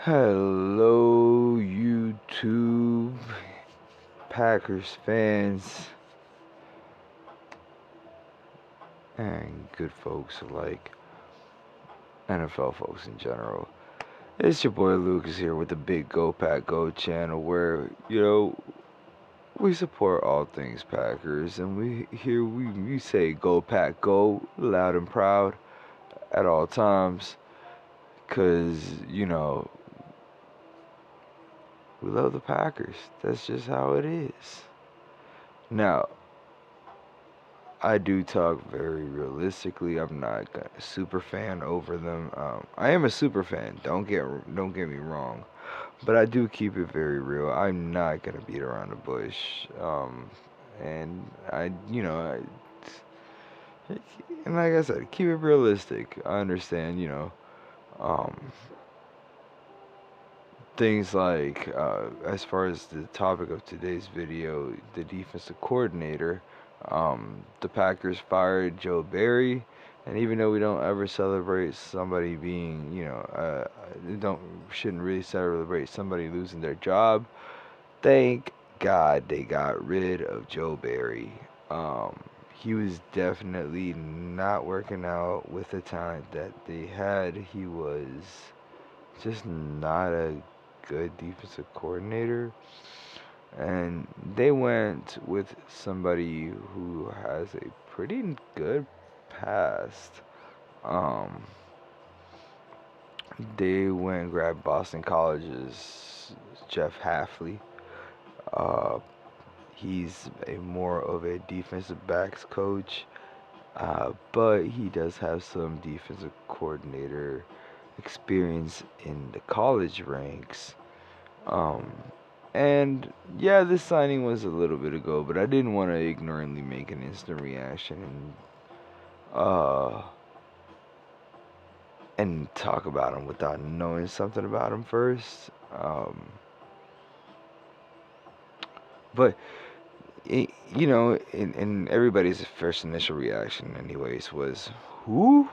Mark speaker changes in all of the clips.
Speaker 1: Hello, YouTube Packers fans and good folks like NFL folks in general. It's your boy Lucas here with the Big Go Pack Go channel where, we support all things Packers and we say Go Pack Go loud and proud at all times cuz, we love the Packers. That's just how it is. Now, I do talk very realistically. I'm not a super fan over them. I am a super fan. Don't get me wrong, but I do keep it very real. I'm not gonna beat around the bush. And and like I said, keep it realistic. I understand. Um, things like as far as the topic of today's video, the defensive coordinator. The Packers fired Joe Barry, and even though we don't ever celebrate somebody being, don't shouldn't really celebrate somebody losing their job. Thank God they got rid of Joe Barry. He was definitely not working out with the talent that they had. He was just not a good defensive coordinator. And they went with somebody who has a pretty good past. Um, they went and grabbed Boston College's Jeff Hafley. Uh, he's a more of a defensive backs coach, but he does have some defensive coordinator experience in the college ranks. Um, and yeah, this signing was a little bit ago, but I didn't want to ignorantly make an instant reaction uh, and talk about him without knowing something about him first. But and everybody's first initial reaction, anyways, was who?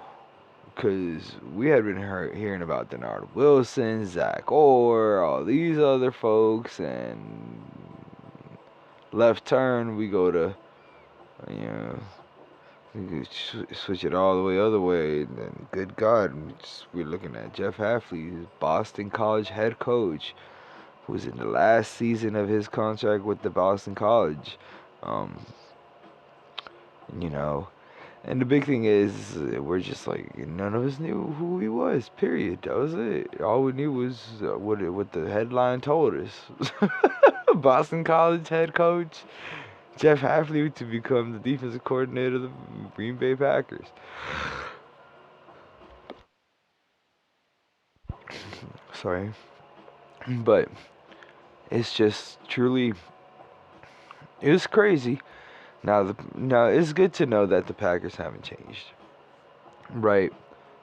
Speaker 1: Because we had been hearing about Denard Wilson, Zach Orr, all these other folks, and left turn, we go to, you know, we switch it all the way other way. And then, good God, we're looking at Jeff Hafley, Boston College head coach, who's in the last season of his contract with the Boston College. Um, you know, and the big thing is, we're just like, none of us knew who he was, period. That was it. All we knew was what the headline told us. Boston College head coach Jeff Hafley to become the defensive coordinator of the Green Bay Packers. Sorry. But it's just truly, it was crazy. Now it's good to know that the Packers haven't changed, right?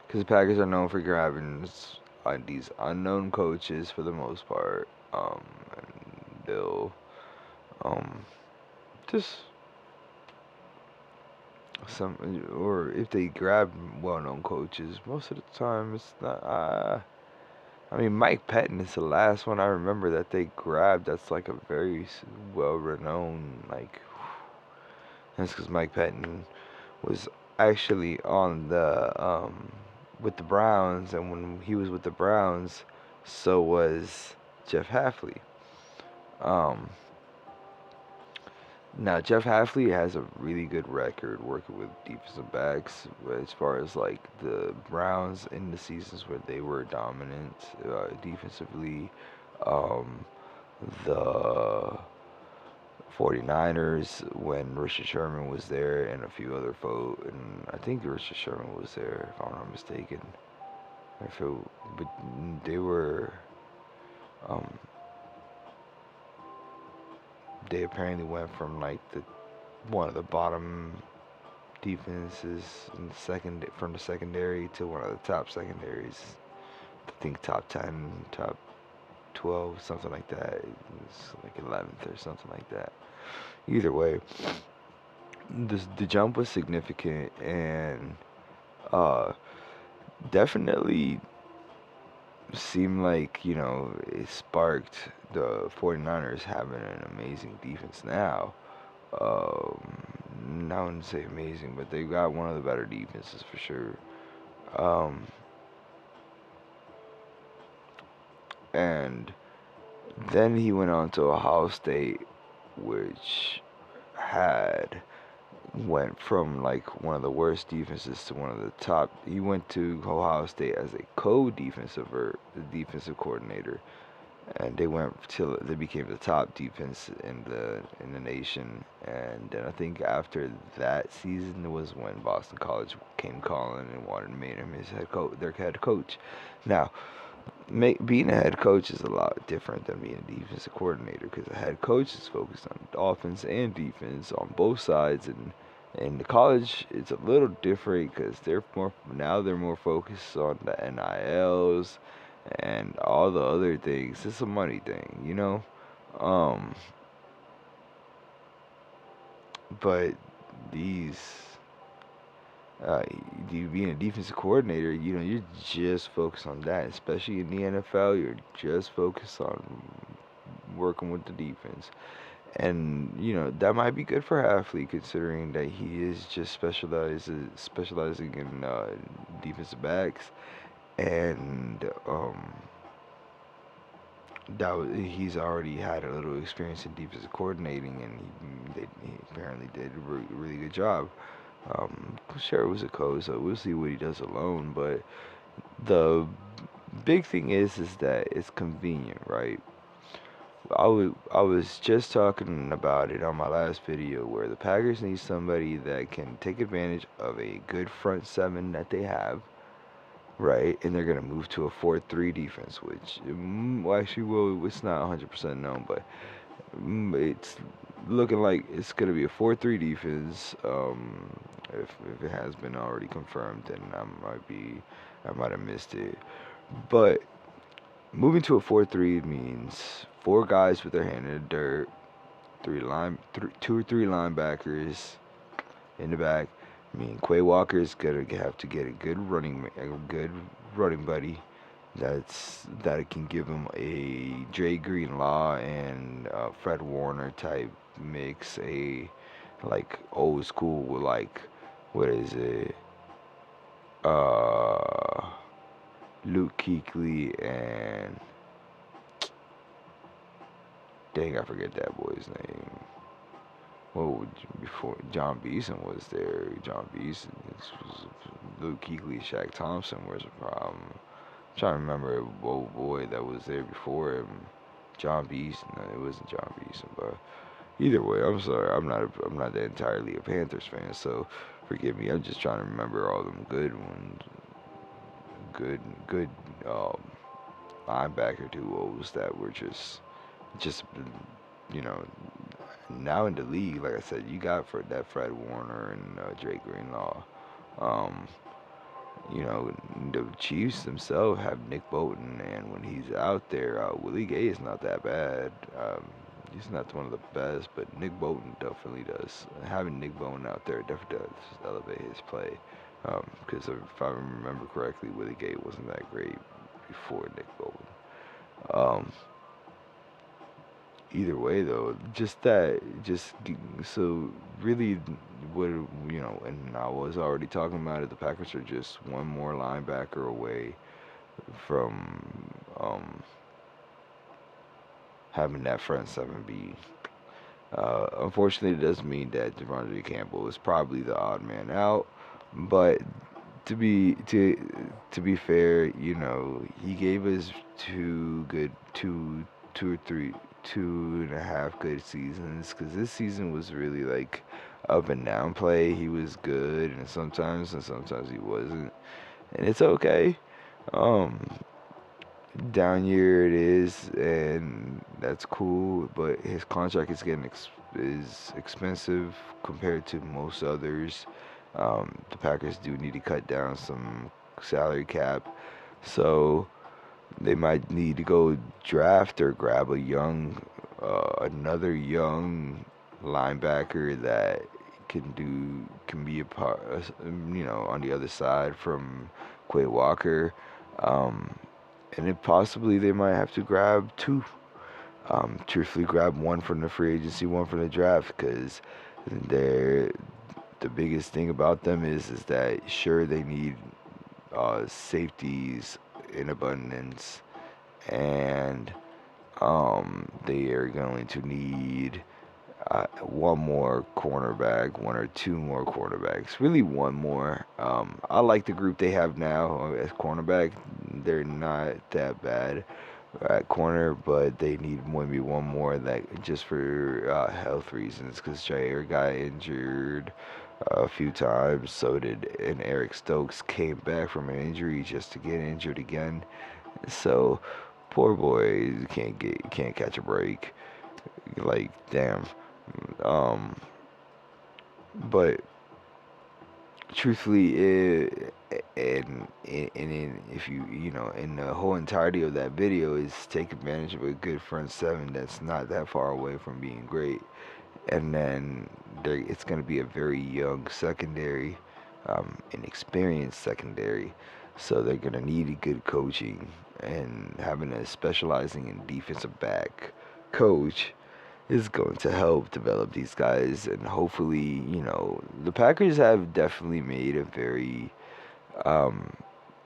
Speaker 1: Because the Packers are known for grabbing these unknown coaches for the most part. And they'll just or if they grab well-known coaches, most of the time it's not. I mean, Mike Pettin is the last one I remember that they grabbed. That's like a very well-renowned, like. That's because Mike Pettin was actually on the with the Browns, and when he was with the Browns, so was Jeff Hafley. Um, Now Jeff Hafley has a really good record working with defensive backs as far as like the Browns in the seasons where they were dominant defensively. Um, the 49ers when Richard Sherman was there and a few other folks, and I think Richard Sherman was there if I'm not mistaken. But they were, um, they apparently went from like the one of the bottom defenses in the from the secondary to one of the top secondaries. I think top 10, top 12, something like that. It's like 11th or something like that. Either way, the jump was significant and uh, definitely seemed like, it sparked the 49ers having an amazing defense now. I wouldn't say amazing, but they got one of the better defenses for sure. Um, and then he went on to Ohio State, which had went from like one of the worst defenses to one of the top. He went to Ohio State as a co-defensive or defensive coordinator, and they went till they became the top defense in the nation. And then I think after that season was when Boston College came calling and wanted to make him his their head coach. Now, being a head coach is a lot different than being a defensive coordinator because a head coach is focused on offense and defense on both sides, and in the college it's a little different because they're more focused on the NILs and all the other things. It's a money thing. Um, but these uh, you being a defensive coordinator, you're just focused on that. Especially in the NFL, you're just focused on working with the defense, and that might be good for an athlete considering that he is just specializing in defensive backs, and he's already had a little experience in defensive coordinating, and he apparently did a really good job. Sure, it was a coach, so we'll see what he does alone. But the big thing is that it's convenient, right? I was just talking about it on my last video where the Packers need somebody that can take advantage of a good front seven that they have, right? And they're gonna move to a 4-3 defense, which well, actually, well, it's not 100% known, but it's looking like it's gonna be a 4-3 defense. If it has been already confirmed, then I might have missed it. But moving to a 4-3 means four guys with their hand in the dirt, two or three linebackers in the back. I mean, Quay Walker's gonna have to get a good running buddy. That can give him a Dre Greenlaw and Fred Warner type mix, a like old school with like what is it? Uh, Luke Kuechly and dang, I forget that boy's name. Well, before John Beeson was there, John Beeson was Luke Kuechly, Shaq Thompson was a problem. I'm trying to remember a old boy that was there before him. John Beeson. No, it wasn't John Beeson, but either way, I'm sorry. I'm not entirely a Panthers fan, so forgive me. I'm just trying to remember all them good ones, good um, linebacker duos that were just you know now in the league. Like I said, you got for that Fred Warner and Drake Greenlaw. Um, the Chiefs themselves have Nick Bolton, and when he's out there, Willie Gay is not that bad. He's not one of the best, but Nick Bolton definitely does. Having Nick Bolton out there definitely does elevate his play. Because if I remember correctly, Willie Gay wasn't that great before Nick Bolton. Um, Either way, though, so really, what and I was already talking about it. The Packers are just one more linebacker away from having that front seven be. Unfortunately, it does mean that Devondre Campbell is probably the odd man out, but to be fair, he gave us two or three, 2.5 good seasons. Because this season was really like up and down play. He was good, and sometimes he wasn't, and it's okay. Um, Down year it is, and that's cool. But his contract is expensive compared to most others. The Packers do need to cut down some salary cap, so they might need to go draft or grab another young linebacker that can be a part, on the other side from Quay Walker. Um, and it possibly they might have to grab two. Truthfully, grab one from the free agency, one from the draft, because they're the biggest thing about them is that sure they need safeties in abundance, and they are going to need one more cornerback, one or two more cornerbacks. Really, one more. I like the group they have now as cornerback. They're not that bad at corner, but they need maybe one more that just for health reasons, because Jair got injured a few times. So did and Eric Stokes came back from an injury just to get injured again. So poor boy can't catch a break. Like damn. Um, but truthfully, and if you know, in the whole entirety of that video is take advantage of a good front seven that's not that far away from being great, and then it's going to be a very young secondary, inexperienced secondary, so they're going to need good coaching, and having a specializing in defensive back coach is going to help develop these guys, and hopefully, the Packers have definitely made a very um,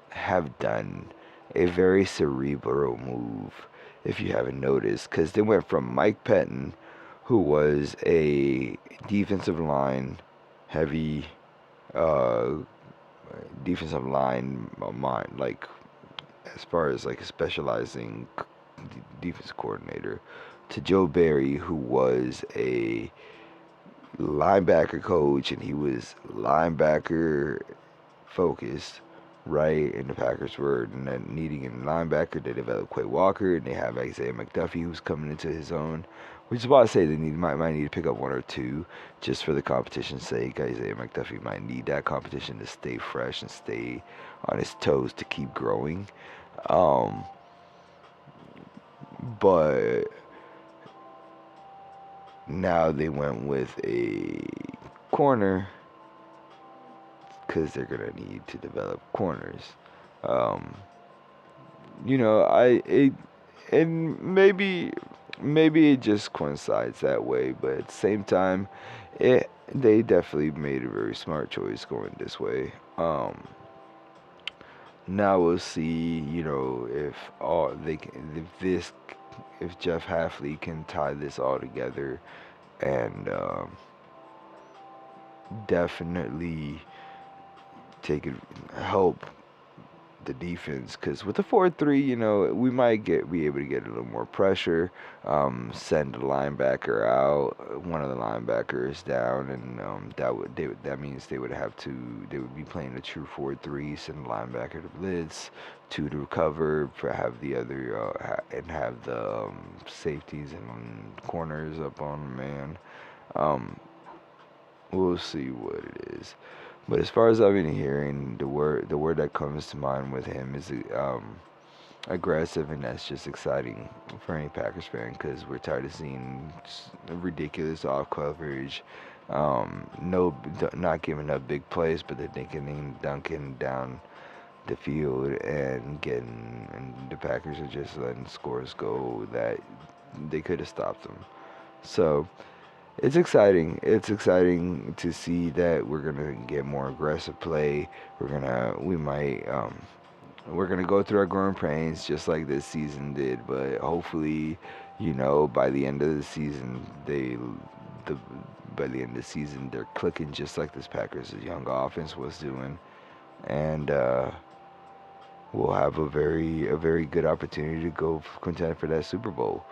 Speaker 1: have done a very cerebral move, if you haven't noticed, because they went from Mike Pettin, who was a defensive line heavy, uh, defensive line mind, like as far as like specializing defense coordinator, to Joe Barry, who was a linebacker coach, and he was linebacker focused, right? And the Packers were needing a linebacker. They developed Quay Walker, and they have Isaiah McDuffie, who's coming into his own. Which is why I say they might need to pick up one or two just for the competition's sake. Isaiah McDuffie might need that competition to stay fresh and stay on his toes to keep growing. Um, but now they went with a corner because they're gonna need to develop corners. Um, and maybe it just coincides that way, but at the same time, they definitely made a very smart choice going this way. Now we'll see, if all they can, if Jeff Halfley can tie this all together, and definitely take it, help the defense, because with the 4-3, we might be able to get a little more pressure, send the linebacker out, one of the linebackers down, and that means they would be playing a true 4-3, send the linebacker to blitz, two to recover, have the other and have the safeties and corners up on man. Um, we'll see what it is. But as far as I've been hearing, the word that comes to mind with him is aggressive, and that's just exciting for any Packers fan, because we're tired of seeing ridiculous off coverage, no, not giving up big plays, but they're dunking down the field and and the Packers are just letting scores go that they could have stopped them. So it's exciting. It's exciting to see that we're gonna get more aggressive play. We're gonna go through our growing pains just like this season did, but hopefully, by the end of the season, the by the end of the season they're clicking just like this Packers' young offense was doing, and we'll have a very good opportunity to go contend for that Super Bowl.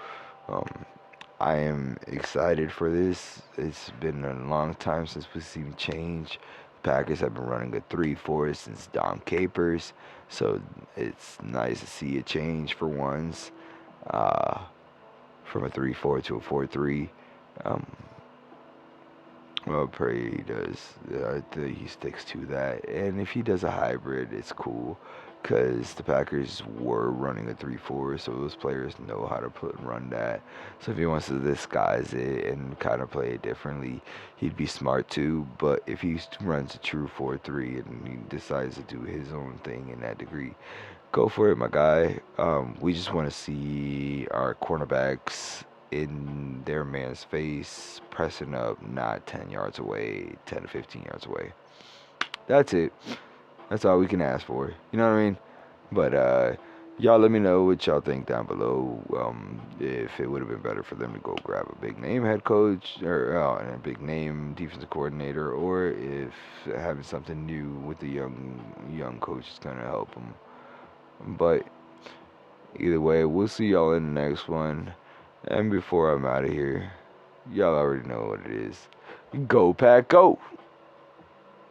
Speaker 1: Um, I am excited for this. It's been a long time since we've seen change. Packers have been running a 3-4 since Dom Capers, so it's nice to see a change for once, uh, from a 3-4 to a 4-3. Um, well, pray he does. He sticks to that. And if he does a hybrid, it's cool. Because the Packers were running a 3-4, so those players know how to run that. So if he wants to disguise it and kind of play it differently, he'd be smart too. But if he runs a true 4-3 and he decides to do his own thing in that degree, Go for it, my guy. We just want to see our cornerbacks in their man's face, pressing up, not 10 yards away, 10 to 15 yards away. That's it. That's all we can ask for. You know what I mean? But y'all let me know what y'all think down below. If it would have been better for them to go grab a big name head coach or a big name defensive coordinator, or if having something new with the young coach is gonna help them. But either way, we'll see y'all in the next one. And before I'm out of here, y'all already know what it is. Go Pack Go!